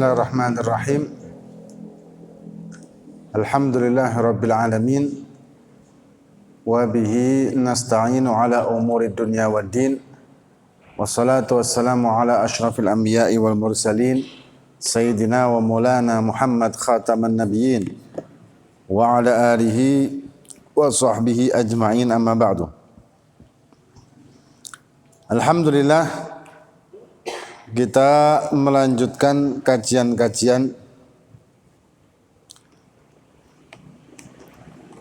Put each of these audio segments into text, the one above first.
Bismillahirrahmanirrahim. Alhamdulillahirabbil alamin. Wa bihi nasta'inu ala umuri dunya waddin. Wassalatu wassalamu ala asyrafil anbiya'i wal mursalin sayyidina wa maulana Muhammad khataman nabiyyin wa ala alihi wa sahbihi ajma'in, amma ba'du. Alhamdulillah, kita melanjutkan kajian-kajian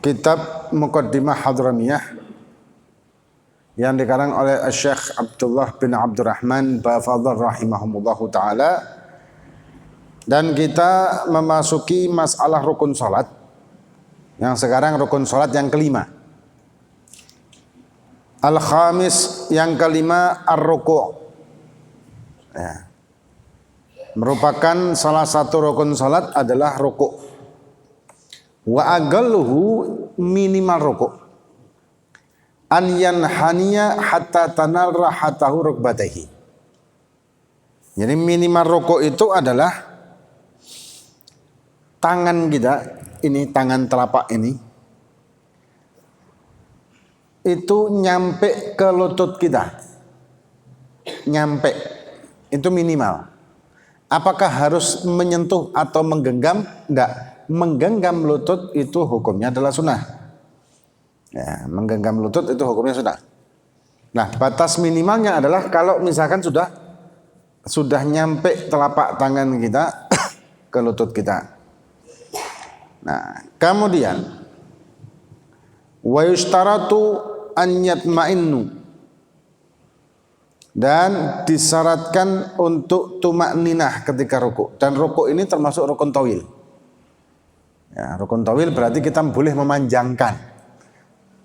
kitab Muqaddimah Hadramiyah yang dikarang oleh Syekh Abdullah bin Abdurrahman Bafadhar rahimahumullahu ta'ala, dan kita memasuki masalah rukun salat yang sekarang rukun salat yang kelima. Al-khamis, yang kelima, ar-ruku'. Ya. Merupakan salah satu rukun salat adalah ruku'. Wa aqalluhu, minimal ruku'. An yanhaniya hatta tanal rahatahu rukbatayhi. Jadi minimal ruku' itu adalah tangan kita, ini tangan telapak ini, itu nyampe ke lutut kita. Nyampe, itu minimal. Apakah harus menyentuh atau menggenggam? Enggak. Menggenggam lutut itu hukumnya adalah sunnah. Ya, menggenggam lutut itu hukumnya sunnah. Nah, batas minimalnya adalah kalau misalkan sudah nyampe telapak tangan kita ke lutut kita. Nah, kemudian wa yushtaratu an yatma'innu, dan disyaratkan untuk tumakninah ketika rukuk. Dan rukuk ini termasuk rukun tawil. Ya, rukun tawil berarti kita boleh memanjangkan,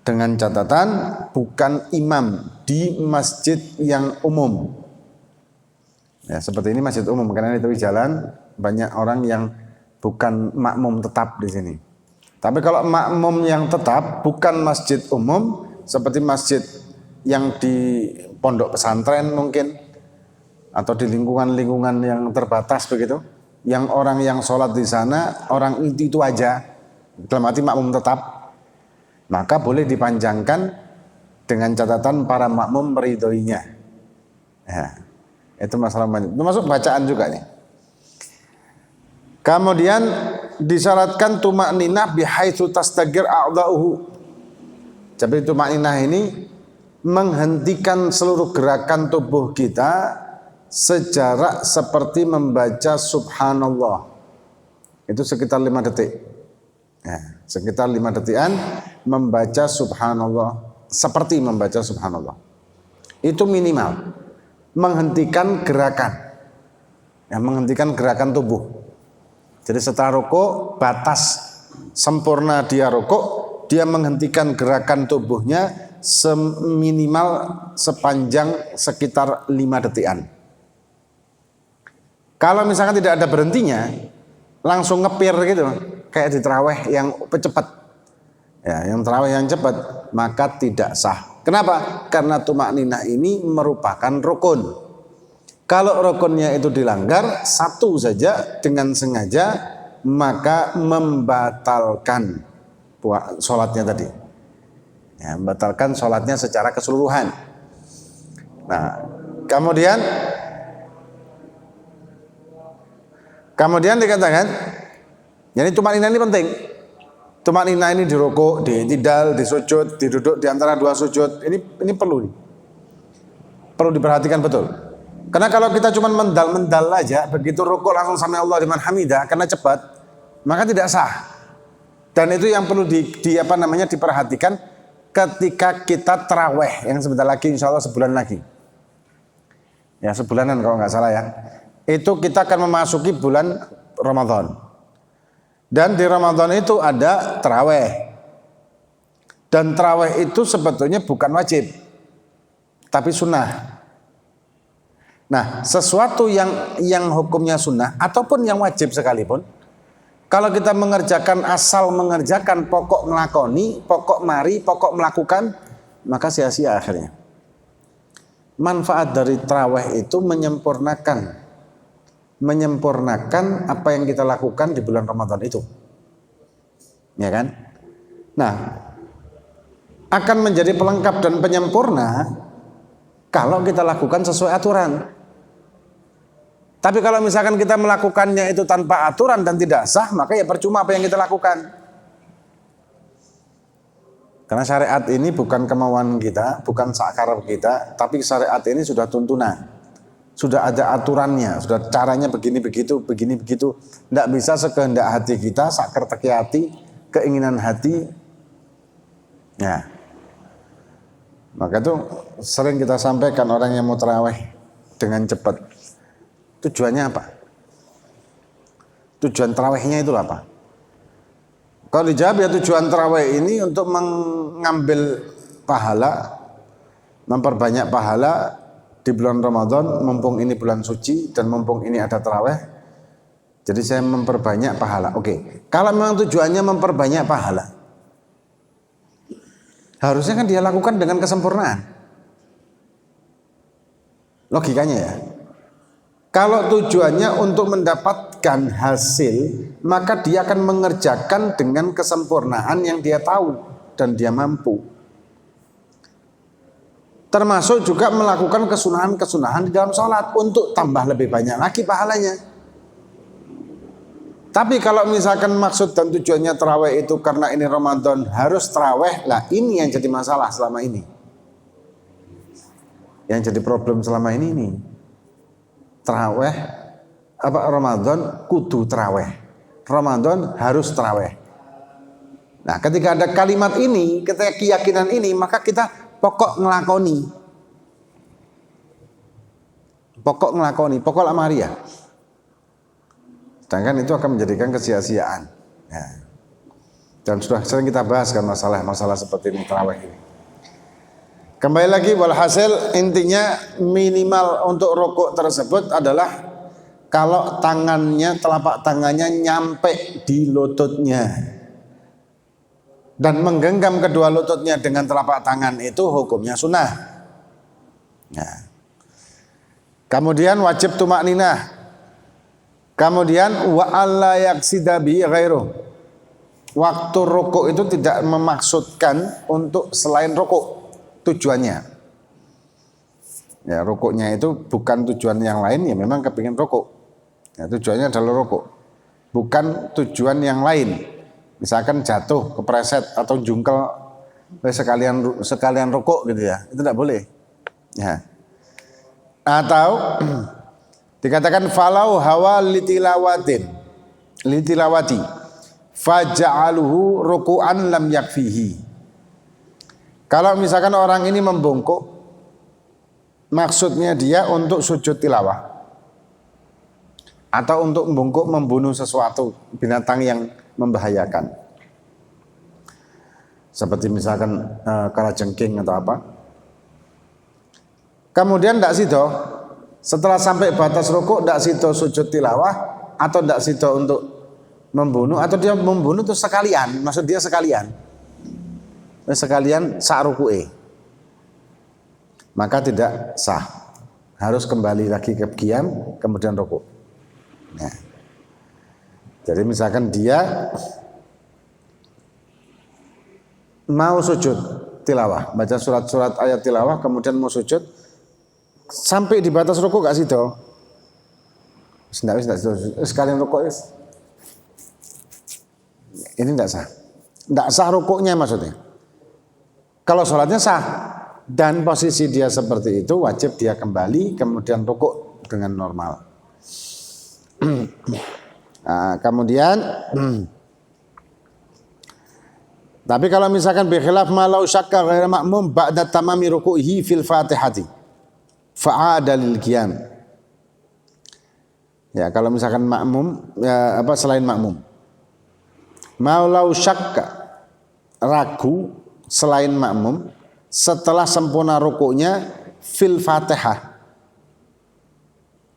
dengan catatan bukan imam di masjid yang umum. Ya, seperti ini masjid umum, karena itu jalan banyak orang yang bukan makmum tetap di sini. Tapi kalau makmum yang tetap bukan masjid umum, seperti masjid yang di pondok pesantren mungkin, atau di lingkungan-lingkungan yang terbatas begitu, yang orang yang sholat di sana orang itu aja, dalam arti makmum tetap, maka boleh dipanjangkan dengan catatan para makmum meridhoinya. Ya, itu masalah banyak. Termasuk bacaan juga nih. Kemudian disyaratkan tumakninah bihaitsu tastagir a'dha'uhu. Jadi tumakninah ini menghentikan seluruh gerakan tubuh kita secara seperti membaca subhanallah. Itu sekitar 5 detik. Ya, sekitar 5 detikan membaca subhanallah, seperti membaca subhanallah. Itu minimal. Menghentikan gerakan. Ya, menghentikan gerakan tubuh. Jadi setelah rukuk, batas sempurna dia rukuk, dia menghentikan gerakan tubuhnya seminimal sepanjang sekitar 5 detikan. Kalau misalkan tidak ada berhentinya, langsung ngepir gitu, kayak di tarawih yang cepat. Ya, yang tarawih yang cepat, maka tidak sah. Kenapa? Karena tumakninah ini merupakan rukun. Kalau rukunnya itu dilanggar satu saja dengan sengaja, maka membatalkan sholatnya tadi. Ya, membatalkan sholatnya secara keseluruhan. Nah, kemudian dikatakan, jadi tumakninah ini penting. Tumakninah ini di rukuk, di i'tidal, di sujud, di duduk di antara dua sujud. Ini perlu diperhatikan betul. Karena kalau kita cuma mendal aja, begitu rukuk langsung sami Allah liman hamidah karena cepat, maka tidak sah. Dan itu yang perlu diperhatikan ketika kita tarawih yang sebentar lagi, insya Allah sebulan lagi. Ya, sebulanan kalau nggak salah ya. Itu kita akan memasuki bulan Ramadan. Dan di Ramadan itu ada tarawih. Dan tarawih itu sebetulnya bukan wajib, tapi sunnah. Nah, sesuatu yang hukumnya sunnah ataupun yang wajib sekalipun, kalau kita asal mengerjakan pokok ngelakoni, pokok mari, pokok melakukan, maka sia-sia akhirnya. 'Manfaat dari tarawih itu menyempurnakan menyempurnakan apa yang kita lakukan di bulan Ramadan itu. Ya kan? Nah, akan menjadi pelengkap dan penyempurna kalau kita lakukan sesuai aturan. Tapi kalau misalkan kita melakukannya itu tanpa aturan dan tidak sah, maka ya percuma apa yang kita lakukan. Karena syariat ini bukan kemauan kita, bukan sakar kita, tapi syariat ini sudah tuntunan. Sudah ada aturannya, sudah caranya begini begitu, begini begitu. Tidak bisa sekehendak hati kita, sakar teki hati, keinginan hati. Ya. Maka itu sering kita sampaikan orang yang mau tarawih dengan cepat. Tujuannya apa? Tujuan tarawihnya itu apa? Kalau dijawab ya tujuan tarawih ini untuk mengambil pahala, memperbanyak pahala di bulan Ramadan, mumpung ini bulan suci dan mumpung ini ada tarawih. Jadi saya memperbanyak pahala. Oke. Kalau memang tujuannya memperbanyak pahala, harusnya kan dia lakukan dengan kesempurnaan. Logikanya ya. Kalau tujuannya untuk mendapatkan hasil, maka dia akan mengerjakan dengan kesempurnaan yang dia tahu dan dia mampu. Termasuk juga melakukan kesunahan-kesunahan di dalam sholat untuk tambah lebih banyak lagi pahalanya. Tapi kalau misalkan maksud dan tujuannya tarawih itu karena ini Ramadan harus tarawih, lah ini yang jadi masalah selama ini. Yang jadi problem selama ini. Tarawih apa Ramadan kudu tarawih. Ramadan harus tarawih. Nah, ketika ada kalimat ini, ketika keyakinan ini, maka kita pokok ngelakoni. Pokok amaria. Sedangkan itu akan menjadikan kesia-siaan. Ya. Dan sudah sering kita bahas kan masalah seperti ini tarawih ini. Kembali lagi, walhasil intinya minimal untuk rukuk tersebut adalah kalau telapak tangannya nyampe di lututnya dan menggenggam kedua lututnya dengan telapak tangan, itu hukumnya sunnah. Nah. Kemudian wajib tumakninah. Kemudian wa alla yaksida bi ghairu. Waktu rukuk itu tidak memaksudkan untuk selain rukuk. Tujuannya ya rukuknya itu bukan tujuan yang lain, ya memang kepingin rukuk ya, tujuannya adalah rukuk, bukan tujuan yang lain, misalkan jatuh kepreset atau jungkel sekalian rukuk gitu ya, itu tidak boleh ya. Atau dikatakan falau hawa litilawati faja'aluhu ruku'an lam yakfihi. Kalau misalkan orang ini membungkuk, maksudnya dia untuk sujud tilawah atau untuk membungkuk membunuh sesuatu binatang yang membahayakan, seperti misalkan kalajengking atau apa. Kemudian tidak sido, setelah sampai batas rukuk tidak sido sujud tilawah atau tidak sido untuk membunuh, atau dia membunuh itu sekalian, maksud dia sekalian sa'ruku'e, maka tidak sah, harus kembali lagi ke qiyam kemudian rukuk. Nah, jadi misalkan dia mau sujud tilawah, baca surat-surat ayat tilawah, kemudian mau sujud sampai di batas rukuk gak sido, sekalian rukuk ini tidak sah rukuknya maksudnya. Kalau sholatnya sah dan posisi dia seperti itu, wajib dia kembali kemudian rukuk dengan normal. Nah, kemudian tapi kalau misalkan bikhilaf malau syakka ghaira ma'mum ba'da tamami ruku'ihi fil fatihati fa'ada lil qiyam. Ya, kalau misalkan makmum ya, selain makmum, malau syakka, ragu selain makmum setelah sempurna rukuknya fil fatihah,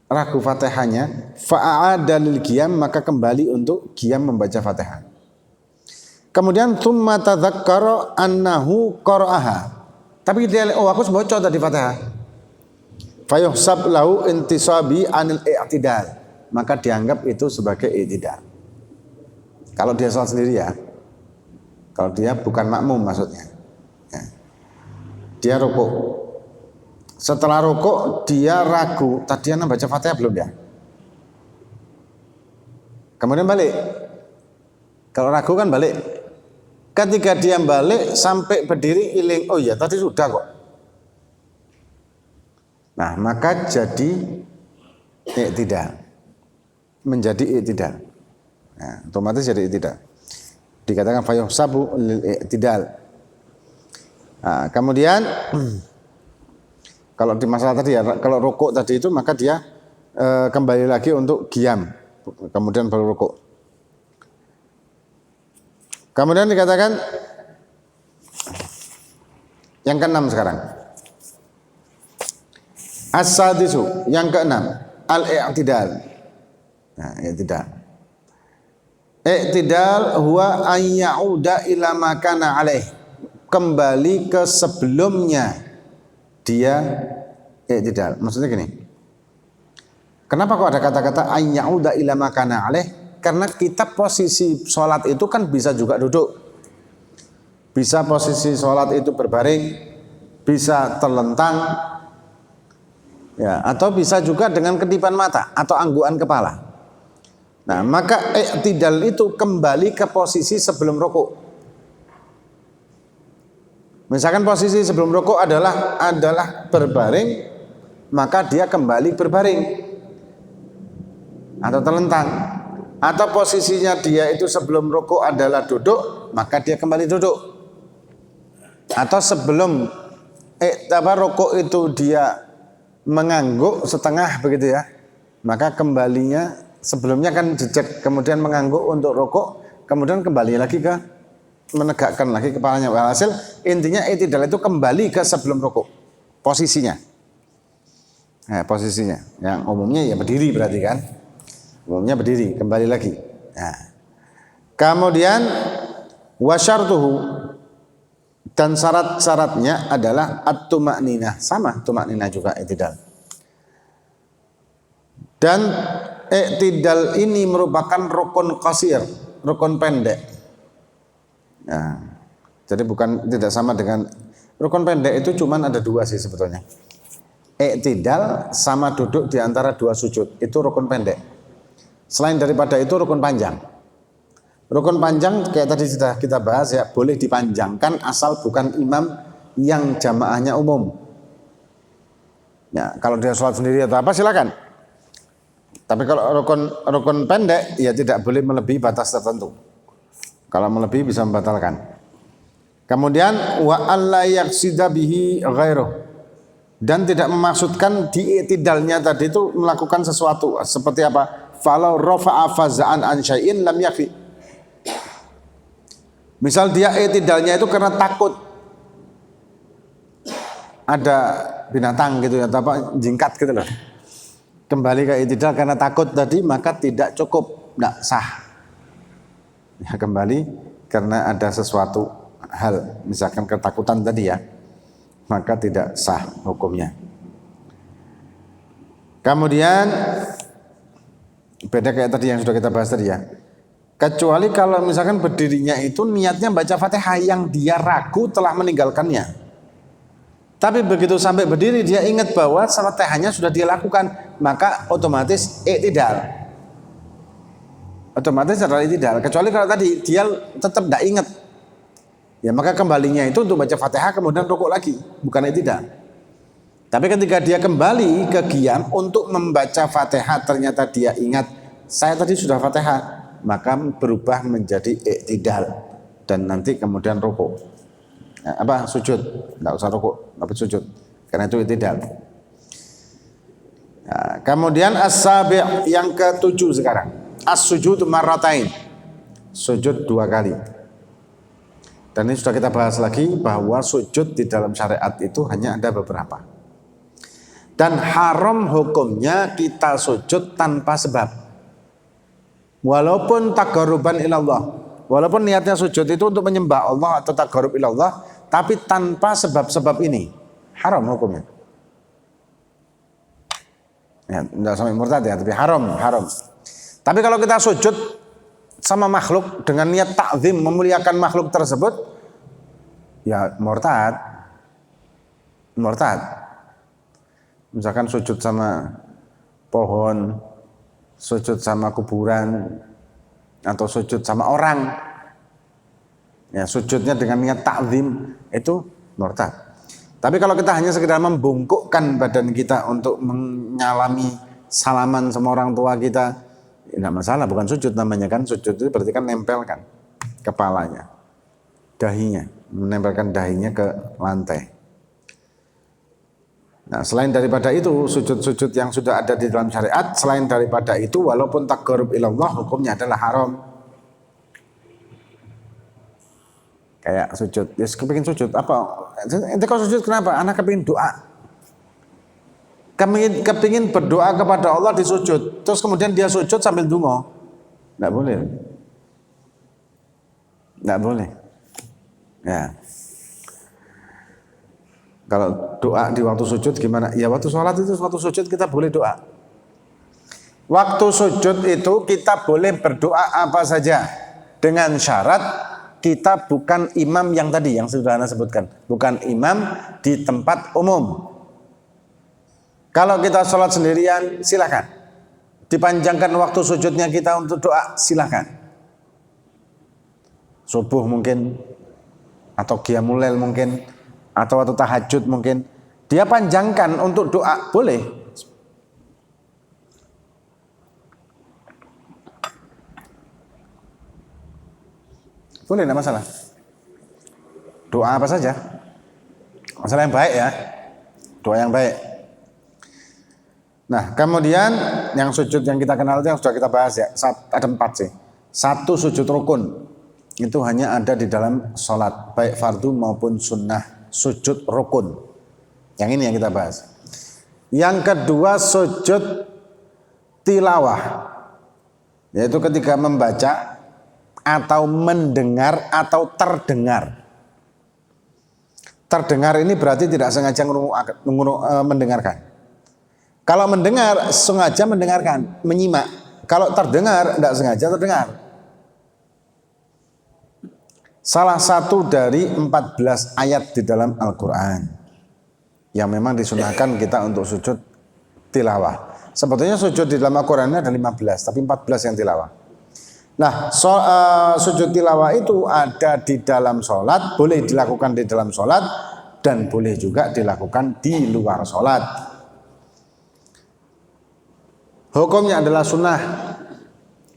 ragu fatihahnya, fa'ada lil qiyam, maka kembali untuk qiyam membaca fatihah. Kemudian tsumma tadzakkara annahu qara'aha, tapi dia aku baca tadi fatihah, fayuhsab lahu intisabi anil i'tidal, maka dianggap itu sebagai i'tidal. Kalau dia sholat sendiri ya, kalau dia bukan makmum maksudnya. Ya. Dia rukuk. Setelah rukuk dia ragu, tadi Anda baca Fatihah belum ya? Kemudian balik. Kalau ragu kan balik. Ketika dia balik sampai berdiri iling, oh iya tadi sudah kok. Nah, maka jadi i'tidal. Menjadi i'tidal. Nah, otomatis jadi i'tidal. Dikatakan fayuhsabu lil i'tidal. Nah, kemudian kalau di masalah tadi ya, kalau rukuk tadi itu maka dia kembali lagi untuk qiyam, kemudian baru rukuk. Kemudian dikatakan yang keenam sekarang. As-sadisu, yang keenam, al-i'tidal. Nah, i'tidal. I'tidal huwa an ya'uda ila ma kana alaih. Kembali ke sebelumnya dia i'tidal. Maksudnya gini. Kenapa kok ada kata-kata an ya'uda ila ma kana alaih? Karena kita posisi sholat itu kan bisa juga duduk. Bisa posisi sholat itu berbaring, bisa terlentang, ya, atau bisa juga dengan kedipan mata atau anggukan kepala. Nah, maka i'tidal itu kembali ke posisi sebelum rukuk. Misalkan posisi sebelum rukuk adalah berbaring, maka dia kembali berbaring atau terlentang. Atau posisinya dia itu sebelum rukuk adalah duduk, maka dia kembali duduk. Atau sebelum rukuk itu dia mengangguk setengah begitu ya, maka kembalinya sebelumnya kan jejak, kemudian mengangguk untuk rukuk, kemudian kembali lagi ke menegakkan lagi kepalanya. Walhasil intinya i'tidal itu kembali ke sebelum rukuk posisinya. Nah, posisinya yang umumnya ya berdiri berarti kan, umumnya berdiri kembali lagi. Nah, kemudian wasyartuhu, dan syarat-syaratnya adalah at-tuma'ninah, sama tuma'ninah juga i'tidal. Dan i'tidal ini merupakan rukun qasir, rukun pendek. Nah, jadi tidak sama dengan rukun pendek itu cuman ada dua sih sebetulnya. I'tidal sama duduk di antara dua sujud, itu rukun pendek. Selain daripada itu rukun panjang. Rukun panjang kayak tadi sudah kita bahas ya, boleh dipanjangkan asal bukan imam yang jamaahnya umum. Ya, kalau dia sholat sendiri atau apa silakan. Tapi kalau rukun pendek ya tidak boleh melebihi batas tertentu. Kalau melebihi bisa membatalkan. Kemudian wa alla yaqsida bihi ghairuh, dan tidak memaksudkan di i'tidalnya tadi itu melakukan sesuatu seperti apa? Falau rafa'a faza'an an syai'in lam yakfi. Misal dia i'tidalnya itu karena takut ada binatang gitu ya, atau apa jingkat gitu loh. Kembali ke i'tidal karena takut tadi, maka tidak cukup, tidak sah. Ya, kembali karena ada sesuatu hal, misalkan ketakutan tadi ya, maka tidak sah hukumnya. Kemudian beda kayak tadi yang sudah kita bahas tadi ya. Kecuali kalau misalkan berdirinya itu niatnya baca Fatihah yang dia ragu telah meninggalkannya. Tapi begitu sampai berdiri dia ingat bahwa Fatihahnya sudah dia lakukan, maka otomatis i'tidal. Otomatis adalah i'tidal. Kecuali kalau tadi dia tetap tidak ingat, ya maka kembalinya itu untuk baca Fatihah kemudian rukuk lagi, bukan i'tidal. Tapi ketika dia kembali ke qiyam untuk membaca Fatihah, ternyata dia ingat saya tadi sudah Fatihah, maka berubah menjadi i'tidal dan nanti kemudian rukuk. Nah, sujud, tidak usah rukuk, tapi sujud, karena itu i'tidal. Nah, kemudian as-sabi' yang ketujuh sekarang, as-sujud marratain, sujud dua kali. Dan ini sudah kita bahas lagi bahwa sujud di dalam syariat itu hanya ada beberapa. Dan haram hukumnya kita sujud tanpa sebab. Walaupun taqarruban ilallah, walaupun niatnya sujud itu untuk menyembah Allah atau taqarrub ilallah, tapi tanpa sebab-sebab ini haram hukumnya. Ya, enggak sampai murtad ya, tapi haram. Tapi kalau kita sujud sama makhluk dengan niat takzim, memuliakan makhluk tersebut, ya murtad. Misalkan sujud sama pohon, sujud sama kuburan, atau sujud sama orang, ya sujudnya dengan niat takzim, itu murtad. Tapi kalau kita hanya sekedar membungkukkan badan kita untuk menyalami salaman sama orang tua kita, enggak masalah, bukan sujud namanya kan. Sujud itu berarti kan nempelkan kepalanya, dahinya, menempelkan dahinya ke lantai. Nah, selain daripada itu, sujud-sujud yang sudah ada di dalam syariat, selain daripada itu, walaupun taqarrub ilallah, hukumnya adalah haram. Kayak sujud, ya kepingin sujud, apa? Ente kok sujud kenapa? Anak kepingin doa. Kepingin berdoa kepada Allah di sujud, terus kemudian dia sujud sambil dungo. Nggak boleh. Ya. Kalau doa di waktu sujud gimana? Ya waktu sholat itu, waktu sujud kita boleh doa. Waktu sujud itu kita boleh berdoa apa saja, dengan syarat kita bukan imam yang tadi yang sudah Anda sebutkan, bukan imam di tempat umum. Kalau kita sholat sendirian silakan, dipanjangkan waktu sujudnya kita untuk doa silakan. Subuh mungkin, atau qiyamul lail mungkin, atau waktu tahajud mungkin, dia panjangkan untuk doa boleh. Boleh, tidak masalah. Doa apa saja. Masalah yang baik ya. Doa yang baik. Nah, kemudian yang sujud yang kita kenal itu yang sudah kita bahas ya. Ada 4 sih. 1 sujud rukun. Itu hanya ada di dalam sholat. Baik fardu maupun sunnah. Sujud rukun. Yang ini yang kita bahas. Yang kedua sujud tilawah. Yaitu ketika membaca atau mendengar atau terdengar. Terdengar ini berarti tidak sengaja mendengarkan. Kalau mendengar sengaja mendengarkan, menyimak. Kalau terdengar tidak sengaja terdengar. Salah satu dari 14 ayat di dalam Al-Quran yang memang disunahkan kita untuk sujud tilawah. Sebetulnya sujud di dalam Al-Quran ada 15, tapi 14 yang tilawah. Nah, sujud tilawah itu ada di dalam sholat, boleh dilakukan di dalam sholat, dan boleh juga dilakukan di luar sholat. Hukumnya adalah sunnah,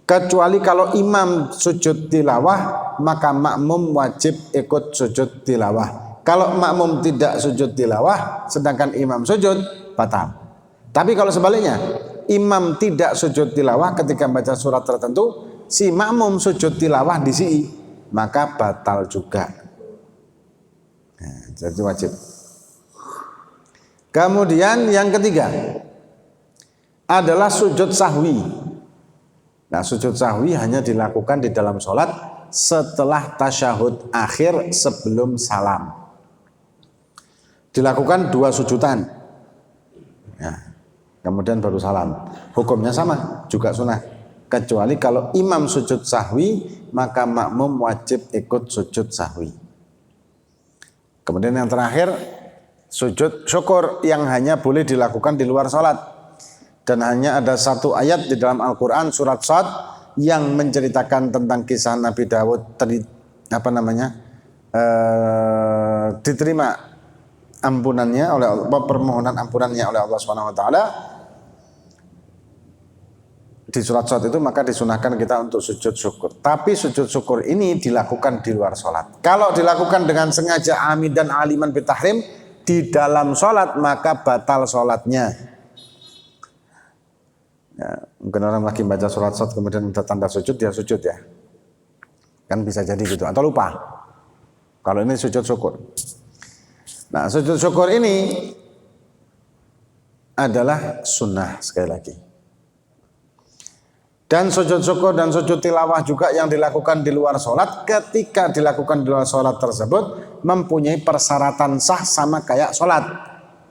kecuali kalau imam sujud tilawah, maka makmum wajib ikut sujud tilawah. Kalau makmum tidak sujud tilawah, sedangkan imam sujud, batal. Tapi kalau sebaliknya, imam tidak sujud tilawah ketika baca surat tertentu, si makmum sujud tilawah di sini, maka batal juga. Nah, jadi wajib. Kemudian yang ketiga adalah sujud sahwi. Nah, sujud sahwi hanya dilakukan di dalam sholat setelah tasyahud akhir sebelum salam. Dilakukan 2 sujudan. Ya, kemudian baru salam. Hukumnya sama, juga sunnah. Kecuali kalau imam sujud sahwi, maka makmum wajib ikut sujud sahwi. Kemudian yang terakhir, sujud syukur yang hanya boleh dilakukan di luar sholat. Dan hanya ada 1 ayat di dalam Al-Quran, surat Shad, yang menceritakan tentang kisah Nabi Dawud diterima ampunannya oleh Allah, permohonan ampunannya oleh Allah Subhanahu wa taala. Di surat Shad itu maka disunahkan kita untuk sujud syukur. Tapi sujud syukur ini dilakukan di luar sholat. Kalau dilakukan dengan sengaja amid dan aliman bitahrim di dalam sholat, maka batal sholatnya. Ya, mungkin orang lagi baca surat Shad kemudian ada tanda sujud, dia sujud ya. Kan bisa jadi gitu, atau lupa. Kalau ini sujud syukur. Nah, sujud syukur ini adalah sunnah sekali lagi. Dan sujud syukur dan sujud tilawah juga yang dilakukan di luar sholat, ketika dilakukan di luar sholat tersebut mempunyai persyaratan sah sama kayak sholat.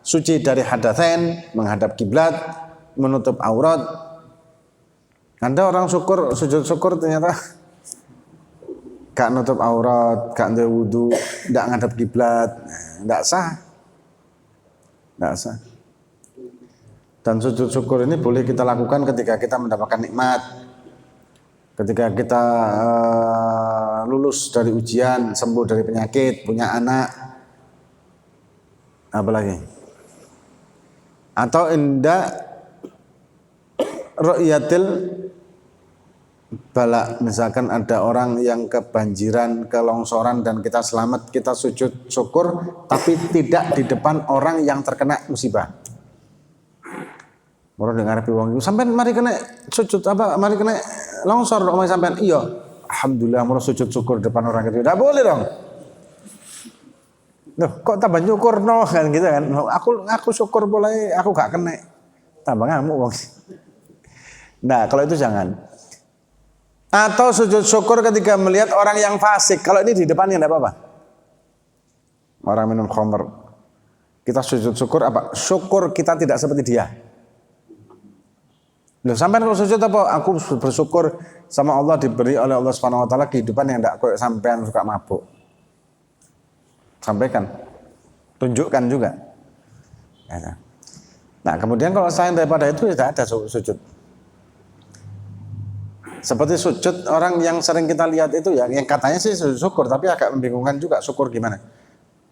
Suci dari hadatsain, menghadap kiblat, menutup aurat. Ada orang sujud syukur ternyata gak nutup aurat, gak ada wudu, gak ngadep kiblat, gak sah. Gak sah. Dan sujud syukur ini boleh kita lakukan ketika kita mendapatkan nikmat, ketika kita lulus dari ujian, sembuh dari penyakit, punya anak, apalagi. Atau indah ru'yatil bala, misalkan ada orang yang kebanjiran, kelongsoran dan kita selamat, kita sujud syukur tapi tidak di depan orang yang terkena musibah. Moro dengar wong iku sampean mari kena sujud apa, mari kena longsor omong sampean, iya alhamdulillah moro sujud syukur depan orang itu. Tidak boleh dong. Loh, kok tambah syukur no kan gitu kan. Aku syukur boleh, aku gak kena. Tambah ngamuk wong. Nah, kalau itu jangan. Atau sujud syukur ketika melihat orang yang fasik. Kalau ini di depannya enggak apa-apa. Orang minum khamr. Kita sujud syukur apa? Syukur kita tidak seperti dia. Loh, sampai kalau sujud apa? Aku bersyukur sama Allah diberi oleh Allah Subhanahu wa taala kehidupan yang enggak kayak sampean suka mabuk. Sampaikan. Tunjukkan juga. Nah, kemudian kalau selain daripada itu tidak ada sujud. Seperti sujud orang yang sering kita lihat itu ya, yang katanya sih sujud syukur, tapi agak membingungkan juga syukur gimana.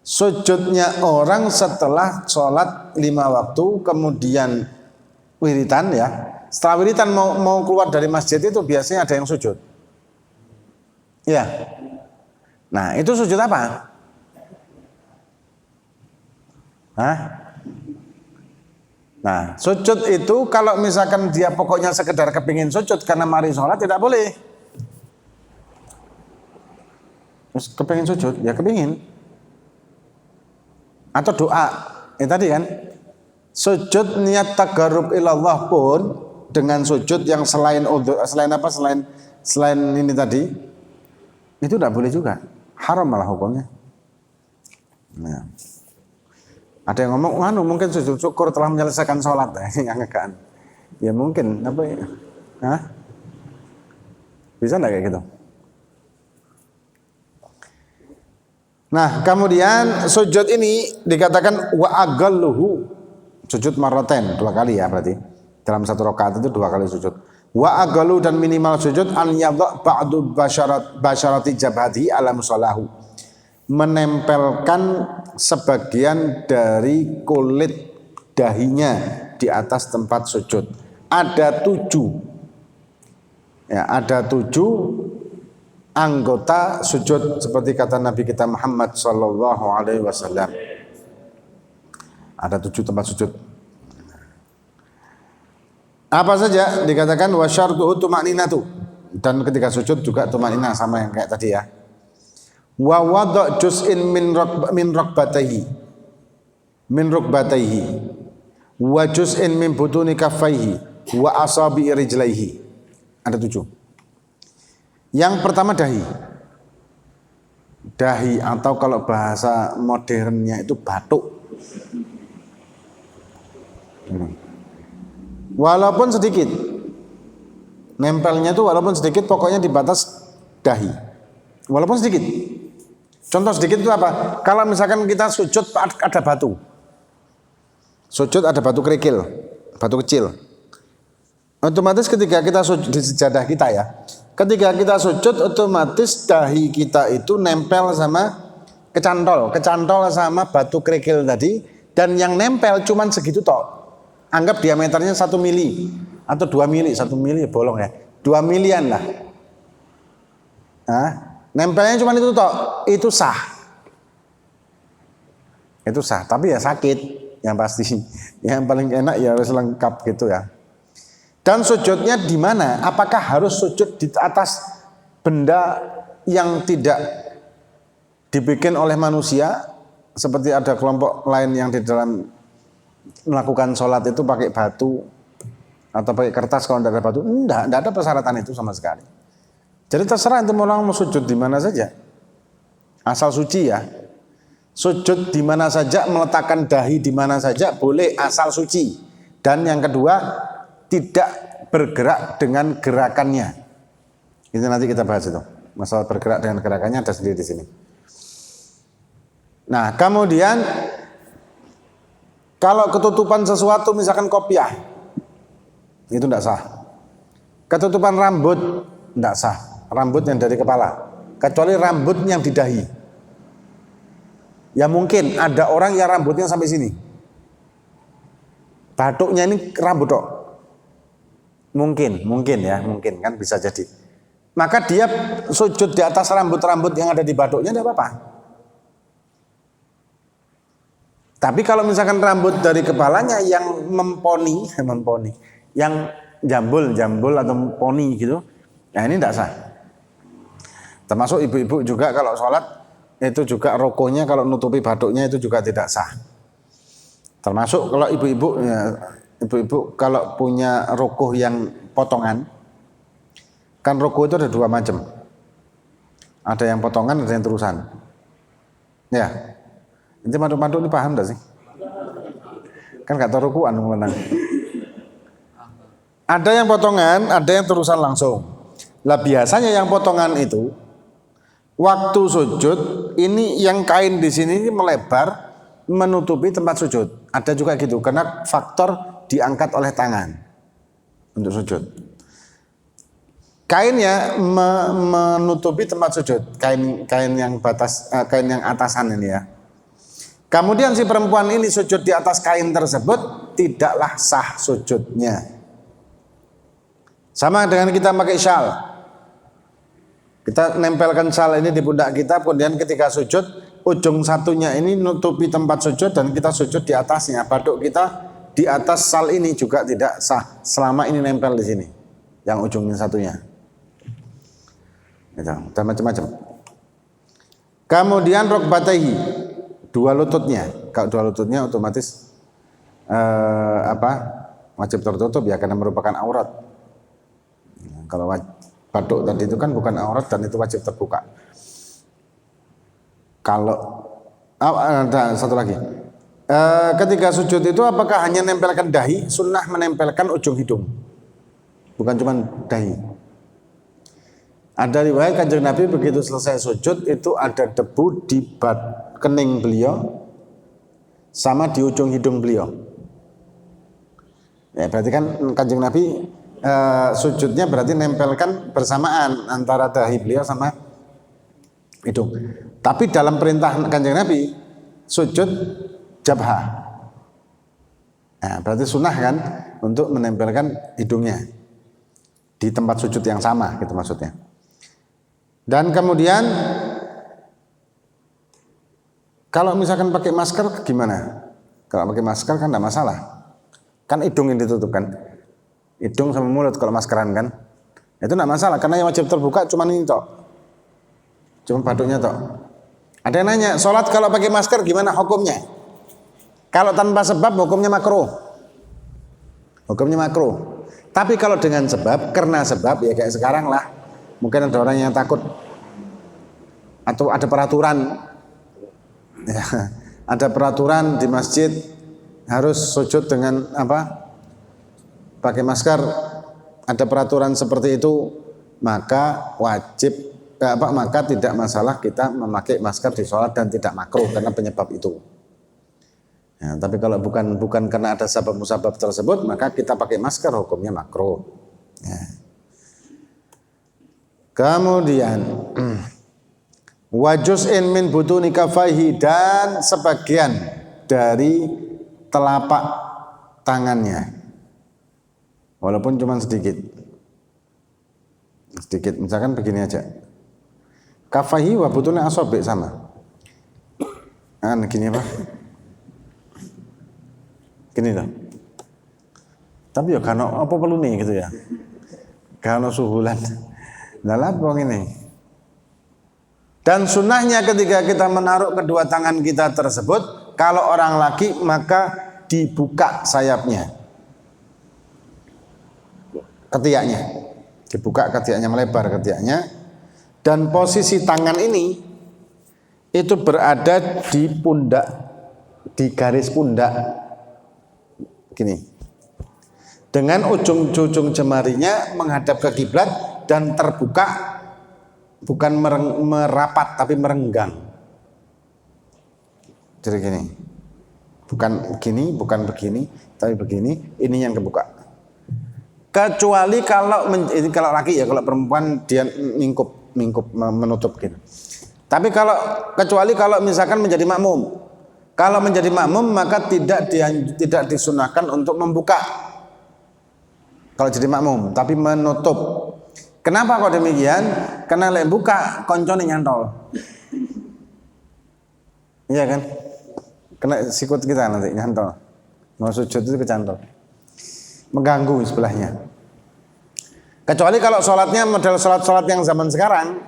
Sujudnya orang setelah sholat 5 waktu, kemudian wiritan ya. Setelah wiritan mau keluar dari masjid itu biasanya ada yang sujud. Ya. Nah, itu sujud apa? Hah? Nah, sujud itu kalau misalkan dia pokoknya sekedar kepingin sujud karena mari sholat tidak boleh. Terus kepingin sujud, ya kepingin. Atau doa, tadi kan. Sujud niat tagarrub ilallah pun dengan sujud yang selain ini tadi, itu tidak boleh juga. Haram malah hukumnya. Nah. Ada yang ngomong, mungkin sujud syukur telah menyelesaikan sholat. Ya mungkin, apa ya? Hah? Bisa enggak kayak gitu? Nah, kemudian sujud ini dikatakan wa agalluhu. Sujud marratain, 2 kali ya berarti. Dalam 1 rakaat itu 2 kali sujud. Wa agallu, dan minimal sujud an yadha ba'du basyarati jabhati ala musallahu. Menempelkan sebagian dari kulit dahinya di atas tempat sujud. Ada 7. Ya, ada 7 anggota sujud seperti kata Nabi kita Muhammad sallallahu alaihi wasallam. Ada 7 tempat sujud. Apa saja dikatakan wa syartuhu tuma'ninatu, dan ketika sujud juga tuma'ninah sama yang kayak tadi ya. Wa wada' juz'in min rukbatayhi wa juz'in min butuni kaffaihi wa asabi rijlaihi. Ada 7. Yang pertama dahi. Dahi atau kalau bahasa modernnya itu batuk. Walaupun sedikit. Nempelnya itu walaupun sedikit, pokoknya di batas dahi. Walaupun sedikit. Contoh sedikit itu apa? Kalau misalkan kita sujud ada batu. Sujud ada batu kerikil, batu kecil. Otomatis ketika kita sujud di sejadah kita ya. Ketika kita sujud otomatis dahi kita itu nempel sama kecantol sama batu kerikil tadi, dan yang nempel cuman segitu tok. Anggap diameternya 1 mili atau 2 mili, 1 mili bolong ya. 2 milian lah. Nah, nempelnya cuma itu toh, itu sah. Itu sah, tapi ya sakit yang pasti. Yang paling enak ya harus lengkap gitu ya. Dan sujudnya di mana? Apakah harus sujud di atas benda yang tidak dibikin oleh manusia? Seperti ada kelompok lain yang di dalam melakukan sholat itu pakai batu atau pakai kertas kalau tidak ada batu. Enggak ada persyaratan itu sama sekali. Jadi terserah itu orang mau sujud di mana saja. Asal suci ya. Sujud di mana saja, meletakkan dahi di mana saja boleh asal suci. Dan yang kedua, tidak bergerak dengan gerakannya. Itu nanti kita bahas itu. Masalah bergerak dengan gerakannya ada sendiri di sini. Nah, kemudian kalau ketutupan sesuatu misalkan kopiah, itu tidak sah. Ketutupan rambut tidak sah. Rambut yang dari kepala, kecuali rambut yang di dahi. Ya mungkin ada orang yang rambutnya sampai sini. Batuknya ini rambut dok. Mungkin kan bisa jadi. Maka dia sujud di atas rambut-rambut yang ada di batuknya tidak apa-apa. Tapi kalau misalkan rambut dari kepalanya yang memponi, yang jambul atau poni gitu, nah ini tidak sah. Termasuk ibu-ibu juga kalau sholat itu juga rokohnya kalau nutupi batuknya itu juga tidak sah. Termasuk kalau ibu-ibu kalau punya rokoh yang potongan, kan rokoh itu ada dua macam. Ada yang potongan, ada yang terusan. Ya, ini maduk-maduk ini paham tidak sih? Kan nggak tahu rukuan menang. Ada yang potongan, ada yang terusan langsung. Lah biasanya yang potongan itu waktu sujud ini yang kain di sini melebar menutupi tempat sujud. Ada juga gitu karena faktor diangkat oleh tangan untuk sujud. Kainnya menutupi tempat sujud, kain yang atasan ini ya. Kemudian si perempuan ini sujud di atas kain tersebut, tidaklah sah sujudnya. Sama dengan kita pakai syal. Kita nempelkan syal ini di pundak kita, kemudian ketika sujud, ujung satunya ini nutupi tempat sujud dan kita sujud di atasnya. Baduk kita di atas syal ini juga tidak sah selama ini nempel di sini, yang ujungnya satunya. Itu, dan macam-macam. Kemudian rukbatayhi, dua lututnya. Kalau dua lututnya otomatis wajib tertutup ya karena merupakan aurat. Kalau baduk tadi itu kan bukan aurat dan itu wajib terbuka. Kalau ada satu lagi, ketika sujud itu apakah hanya nempelkan dahi? Sunnah menempelkan ujung hidung, bukan cuma dahi. Ada riwayat Kanjeng Nabi begitu selesai sujud itu ada debu di kening beliau sama di ujung hidung beliau. Ya berarti kan Kanjeng Nabi sujudnya berarti nempelkan bersamaan antara dahi beliau sama hidung. Tapi dalam perintah Kanjeng Nabi sujud jabha. Nah, berarti sunnah kan untuk menempelkan hidungnya di tempat sujud yang sama gitu maksudnya. Dan kemudian kalau misalkan pakai masker gimana? Kalau pakai masker kan tidak masalah. Kan hidung yang ditutup kan. Hidung sama mulut kalau maskeran kan. Itu tidak masalah karena yang wajib terbuka cuma ini tok. Cuma baduknya tok. Ada yang nanya, sholat kalau pakai masker gimana hukumnya? Kalau tanpa sebab hukumnya makruh. Hukumnya makruh. Tapi kalau dengan sebab, karena sebab ya kayak sekarang lah. Mungkin ada orang yang takut atau ada peraturan. Ya, ada peraturan di masjid harus sujud dengan pakai masker, ada peraturan seperti itu, maka wajib maka tidak masalah kita memakai masker di sholat dan tidak makruh karena penyebab itu. Ya, tapi kalau bukan karena ada sebab musabab tersebut, maka kita pakai masker hukumnya makruh. Ya. Kemudian wajuz'in min butuni kafaihi, dan sebagian dari telapak tangannya walaupun cuma sedikit, misalkan begini aja, kafaihi wa butuni asabi sama gini apa gini loh, tapi ya karena apa perlu nih gitu ya, karena suhulan dalam bong ini. Dan sunnahnya ketika kita menaruh kedua tangan kita tersebut, kalau orang laki maka dibuka sayapnya, ketiaknya, dibuka ketiaknya, melebar ketiaknya, dan posisi tangan ini itu berada di pundak, di garis pundak gini. dengan ujung-ujung jemarinya menghadap ke kiblat dan terbuka, bukan merapat tapi merenggang. Jadi gini, bukan begini, bukan begini, tapi begini. Ini yang kebuka. Kecuali kalau kalau laki ya, kalau perempuan dia mingkup menutup gitu. Tapi kecuali kalau misalkan menjadi makmum. Kalau menjadi makmum maka tidak disunahkan untuk membuka. Kalau jadi makmum, tapi menutup. Kenapa kok demikian? Karena lek buka koncone nyantol. Iya kan? Kena sikut kita nanti nyantol. Mau sujud itu kecantol. Mengganggu sebelahnya. Kecuali kalau sholatnya model sholat yang zaman sekarang,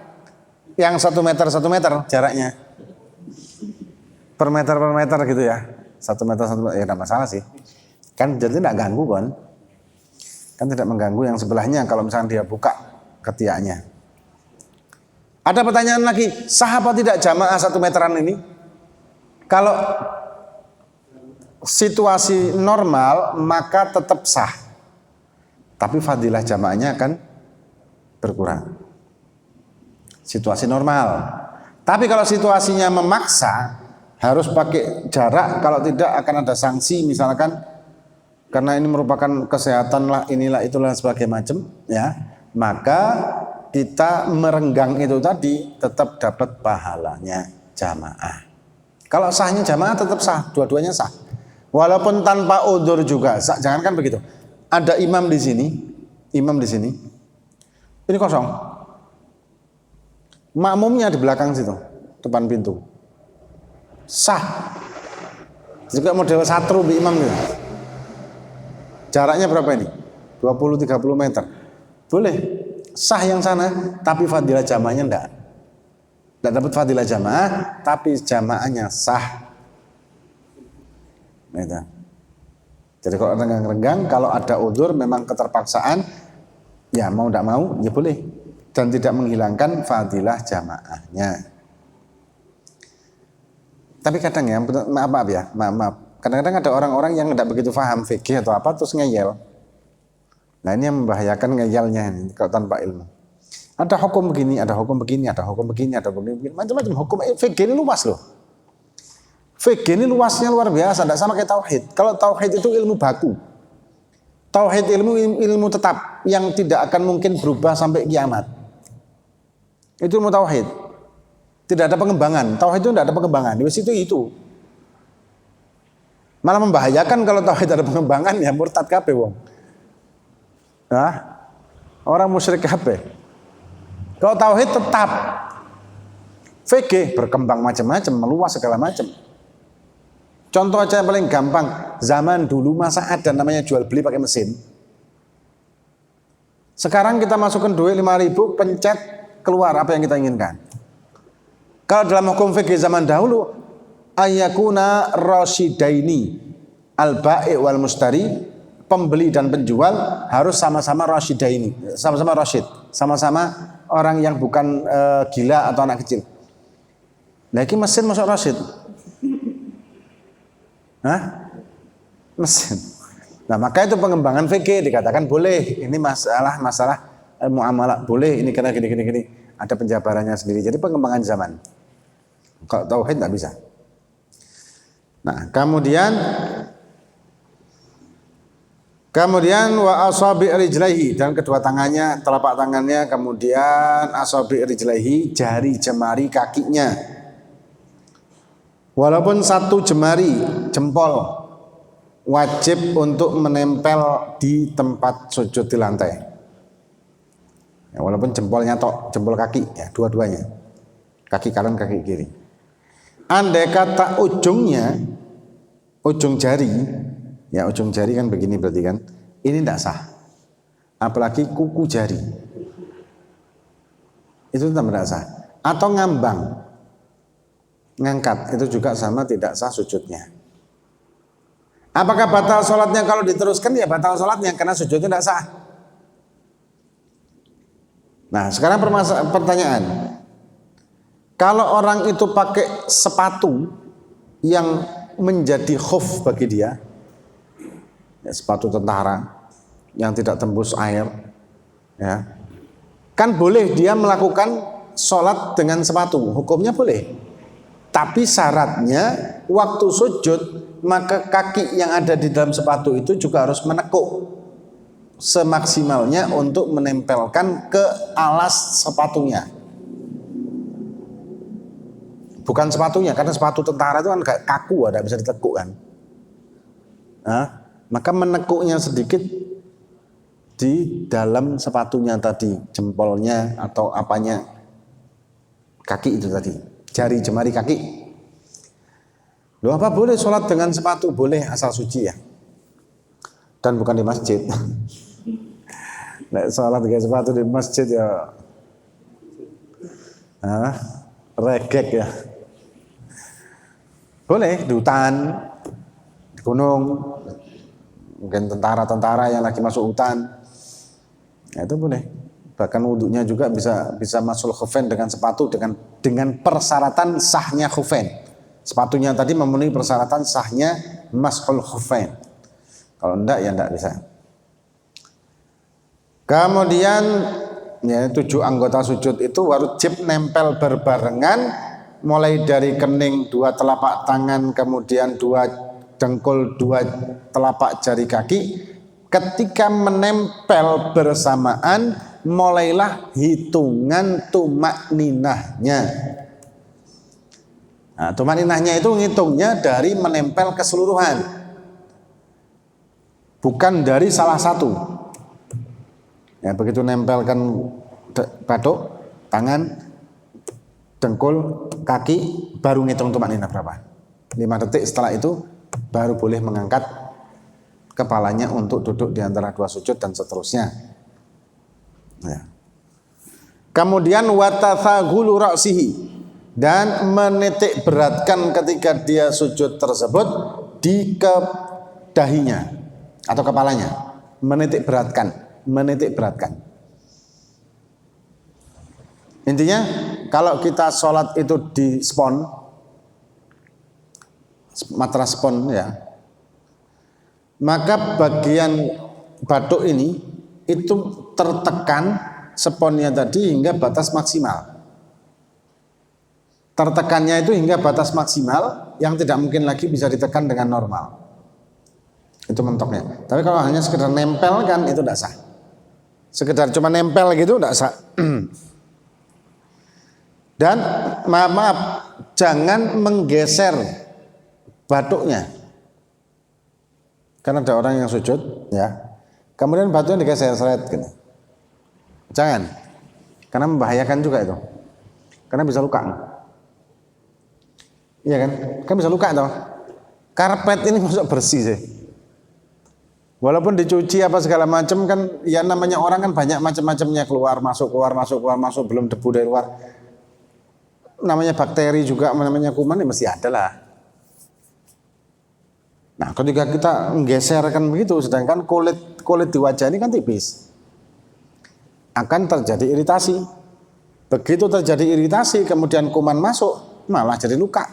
yang 1 meter jaraknya, per meter gitu ya, 1 meter ya tidak masalah sih. Kan jadi tidak ganggu kan tidak mengganggu yang sebelahnya kalau misalnya dia buka ketiaknya. Ada pertanyaan lagi, sah apa tidak jamaah 1 meteran ini? Kalau situasi normal maka tetap sah, tapi fadilah jamaahnya akan berkurang. Situasi normal. Tapi kalau situasinya memaksa harus pakai jarak, kalau tidak akan ada sanksi misalkan karena ini merupakan kesehatan lah, inilah itulah sebagai macam ya, maka kita merenggang itu tadi tetap dapat pahalanya jamaah. Kalau sahnya jamaah tetap sah, dua-duanya sah. Walaupun tanpa udzur juga, jangankan begitu. Ada imam di sini, ini kosong. Makmumnya di belakang situ, depan pintu. Sah. Juga model satru bi imam gitu. Jaraknya berapa ini? 20-30 meter. Boleh. Sah yang sana, tapi fadilah jamaahnya enggak. Enggak dapat fadilah jamaah, tapi jamaahnya sah. Gitu. Jadi kalau renggang-renggang, kalau ada udzur memang keterpaksaan, ya mau tidak mau ya boleh, dan tidak menghilangkan fadilah jamaahnya. Tapi kadang ya, maaf. Kadang-kadang ada orang-orang yang tidak begitu paham fikih atau apa terus ngeyel. Nah ini yang membahayakan ngeyelnya ini kalau tanpa ilmu. Ada hukum begini, ada hukum begini, ada hukum begini, ada hukum begini, macam-macam hukum. Fikih ini luas loh. Fikih ini luasnya luar biasa, tidak sama kayak tauhid. Kalau tauhid itu ilmu baku. Tauhid ilmu tetap yang tidak akan mungkin berubah sampai kiamat. Itu ilmu tauhid. Tidak ada pengembangan. Tauhid itu tidak ada pengembangan. Di situ itu. Malah membahayakan kalau tauhid ada pengembangan, ya murtad kabeh wong. Nah, orang musyrik kabeh. Kalau tauhid tetap. Fikih berkembang macam-macam, meluas segala macam. Contoh aja yang paling gampang, zaman dulu masa ada namanya jual beli pakai mesin. Sekarang kita masukkan duit 5.000, pencet, keluar apa yang kita inginkan. Kalau dalam hukum fikih zaman dahulu, ayyakuna rasyidaini al-bai' wal mustari, pembeli dan penjual harus sama-sama rasyidaini, sama-sama rasyid, sama-sama orang yang bukan gila atau anak kecil. Nah ini mesin masuk rasyid. Hah? Mesin. Nah maka itu pengembangan fikih dikatakan boleh. Ini masalah muamalah boleh. Ini karena gini. Ada penjabarannya sendiri. Jadi pengembangan zaman. Kalau tauhid tidak bisa. Nah kemudian wa asabi' rijlaihi, dan kedua tangannya, telapak tangannya, kemudian asabi' rijlaihi, jari jemari kakinya. Walaupun satu jemari jempol wajib untuk menempel di tempat sujud di lantai. Ya, walaupun jempolnya jempol kaki, ya dua-duanya, kaki kanan kaki kiri. Andai kata ujung jari kan begini berarti kan, ini tidak sah. Apalagi kuku jari, itu tidak sah. Atau ngangkat, itu juga sama tidak sah sujudnya. Apakah batal sholatnya? Kalau diteruskan ya batal sholatnya karena sujudnya tidak sah. Nah sekarang pertanyaan, kalau orang itu pakai sepatu yang menjadi khuf bagi dia, ya, sepatu tentara, yang tidak tembus air, ya, kan boleh dia melakukan sholat dengan sepatu, hukumnya boleh. Tapi syaratnya waktu sujud maka kaki yang ada di dalam sepatu itu juga harus menekuk semaksimalnya untuk menempelkan ke alas sepatunya. Bukan sepatunya, karena sepatu tentara itu kan kayak kaku, ada bisa ditekuk kan. Nah, maka menekuknya sedikit di dalam sepatunya tadi, jempolnya atau apanya, kaki itu tadi, jari jemari kaki. Loh, apa boleh sholat dengan sepatu? Boleh, asal suci ya. Dan bukan di masjid. Nek sholat dengan sepatu di masjid ya, regek ya. Boleh di hutan, di gunung, mungkin tentara-tentara yang lagi masuk hutan, ya itu boleh. Bahkan wudhunya juga bisa masul khufain dengan sepatu dengan persyaratan sahnya khufain. Sepatunya tadi memenuhi persyaratan sahnya masul khufain. Kalau enggak ya enggak bisa. Kemudian ya 7 anggota sujud itu wajib nempel berbarengan, mulai dari kening 2 telapak tangan, kemudian 2 dengkul, 2 telapak jari kaki. Ketika menempel bersamaan, mulailah hitungan tumak ninahnya. Nah, tumak ninahnya itu ngitungnya dari menempel keseluruhan, bukan dari salah satu. Ya, begitu nempelkan batuk, tangan, dengkul, kaki, baru ngitung tumak ninah berapa. 5 detik setelah itu baru boleh mengangkat kepalanya untuk duduk di antara 2 sujud dan seterusnya. Ya. Kemudian watathagulu ra'sihi, dan menitik beratkan ketika dia sujud tersebut di dahinya atau kepalanya. Menitik beratkan. Intinya kalau kita sholat itu di matras spon ya, maka bagian batuk ini itu tertekan sponnya tadi hingga batas maksimal. Tertekannya itu hingga batas maksimal yang tidak mungkin lagi bisa ditekan dengan normal. Itu mentoknya. Tapi kalau hanya sekedar nempel kan itu tidak sah. Sekedar cuma nempel gitu tidak sah. Dan maaf, jangan menggeser batuknya. Karena ada orang yang sujud ya, kemudian batuknya digeser seret gitu. Jangan. Karena membahayakan juga itu. Karena bisa luka. Iya kan? Kan bisa luka toh. Karpet ini masuk bersih sih. Walaupun dicuci apa segala macam kan, ya namanya orang kan banyak macam-macamnya, keluar masuk belum debu dari luar. Namanya bakteri juga, namanya kuman ya mesti ada lah. Nah, ketika kita menggeserkan begitu, sedangkan kulit di wajah ini kan tipis, akan terjadi iritasi. Begitu terjadi iritasi, kemudian kuman masuk, malah jadi luka.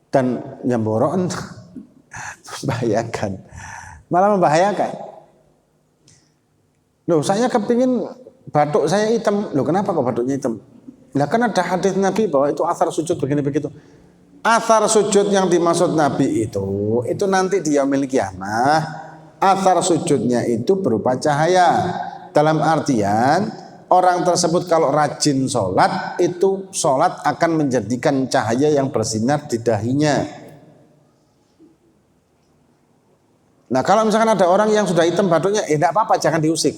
Dan yang boron membahayakan. Malah membahayakan. Loh, saya kepingin batuk saya hitam. Loh, kenapa kok batuknya hitam? Nah, kan ada hadis Nabi bahwa itu athar sujud begini begitu. Athar sujud yang dimaksud Nabi itu nanti di yaumil qiyamah, athar sujudnya itu berupa cahaya. Dalam artian orang tersebut kalau rajin sholat, itu sholat akan menjadikan cahaya yang bersinar di dahinya. Nah, kalau misalkan ada orang yang sudah hitam batuknya, tidak apa-apa, jangan diusik,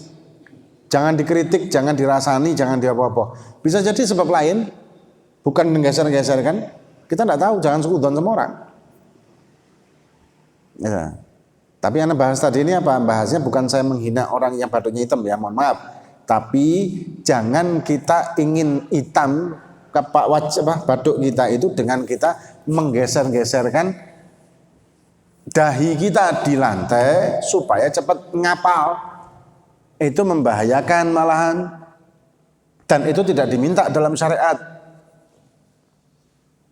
jangan dikritik, jangan dirasani, jangan diapa-apa. Bisa jadi sebab lain, bukan menggeser-geser kan? Kita tidak tahu, jangan suudzon sama orang. Ya. Tapi yang bahas tadi ini apa? Bahasnya bukan saya menghina orang yang batuknya hitam ya, mohon maaf. Tapi jangan kita ingin hitam batuk kita itu dengan kita menggeser-geserkan dahi kita di lantai supaya cepat ngapal. Itu membahayakan malahan, dan itu tidak diminta dalam syariat.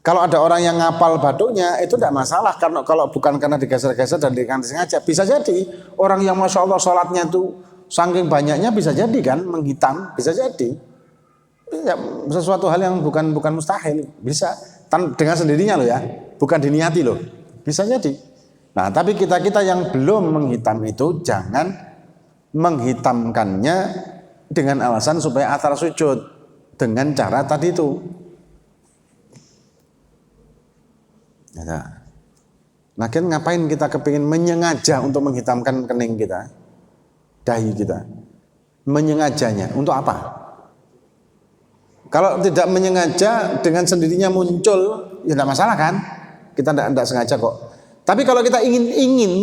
Kalau ada orang yang ngapal batuknya itu tidak masalah, karena kalau bukan karena digeser-geser dan disengaja, bisa jadi orang yang masya Allah sholatnya itu saking banyaknya bisa jadi kan menghitam, bisa jadi ya, sesuatu hal yang bukan mustahil, bisa dengan sendirinya loh ya, bukan diniati loh, bisa jadi. Nah tapi kita yang belum menghitam itu jangan menghitamkannya dengan alasan supaya athar sujud dengan cara tadi itu. Nah kan ngapain kita kepingin menyengaja untuk menghitamkan kening kita, dahi kita, menyengajanya untuk apa? Kalau tidak menyengaja dengan sendirinya muncul, ya tidak masalah kan? Kita tidak sengaja kok. Tapi kalau kita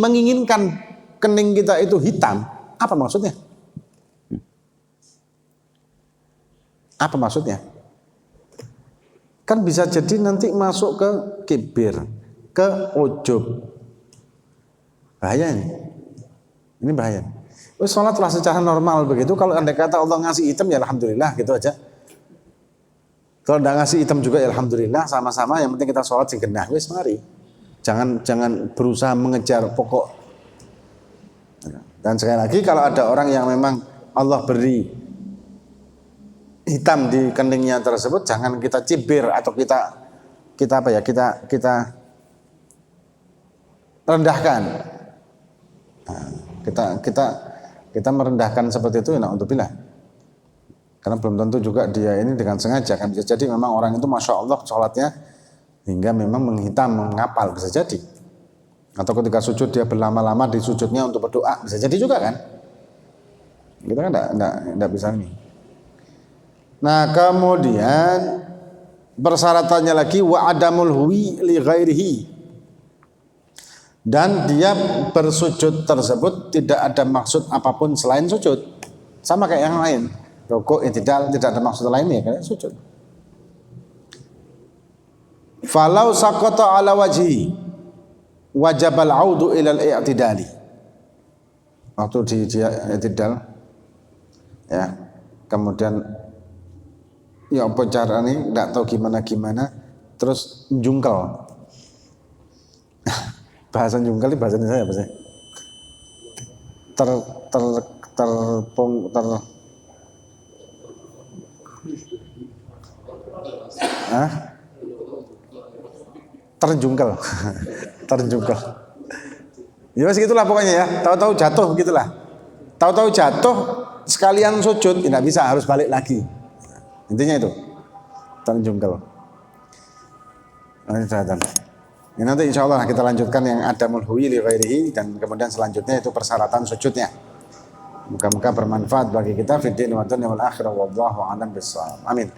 menginginkan kening kita itu hitam, apa maksudnya? Apa maksudnya? Kan bisa jadi nanti masuk ke kibir, ke ujub. Bahaya ini. Ini bahaya. Sholatlah secara normal begitu. Kalau andai kata Allah ngasih hitam ya alhamdulillah gitu aja. Kalau tidak ngasih hitam juga ya alhamdulillah, sama-sama. Yang penting kita sholat sing genah. Wis mari. Jangan berusaha mengejar pokok. Dan sekali lagi kalau ada orang yang memang Allah beri hitam di keningnya tersebut, jangan kita cibir atau kita rendahkan. Nah, kita merendahkan seperti itu, na'udzubillah. Karena belum tentu juga dia ini dengan sengaja, kan bisa jadi memang orang itu masya Allah sholatnya hingga memang menghitam, mengapal, bisa jadi. Atau ketika sujud dia berlama-lama di sujudnya untuk berdoa, bisa jadi juga kan. Kita kan enggak bisa ini. Nah kemudian persyaratannya lagi wa adamul huwi li ghairihi, dan dia bersujud tersebut tidak ada maksud apapun selain sujud, sama kayak yang lain, rukuk, i'tidal, tidak ada maksud lainnya kayak sujud. Falau saqata ala wajhi wajabal audu ilal i'tidali, waktu di i'tidal ya, kemudian ya apa cara nih, nggak tahu gimana terus jungkel. Bahasa jungkel ini bahasa saya apa sih? Terjungkel. Terjungkel. Ya mas gitulah pokoknya ya. Tahu-tahu jatuh begitulah. Tahu-tahu jatuh sekalian sujud, tidak bisa, harus balik lagi. Intinya itu terjungkel. Ini nanti insya Allah kita lanjutkan yang adamul huwi li ghairihi, dan kemudian selanjutnya itu persyaratan sujudnya. Muka-muka bermanfaat bagi kita fid din wa dunya wal akhirah, wallahu a'lam bissawab. Amin.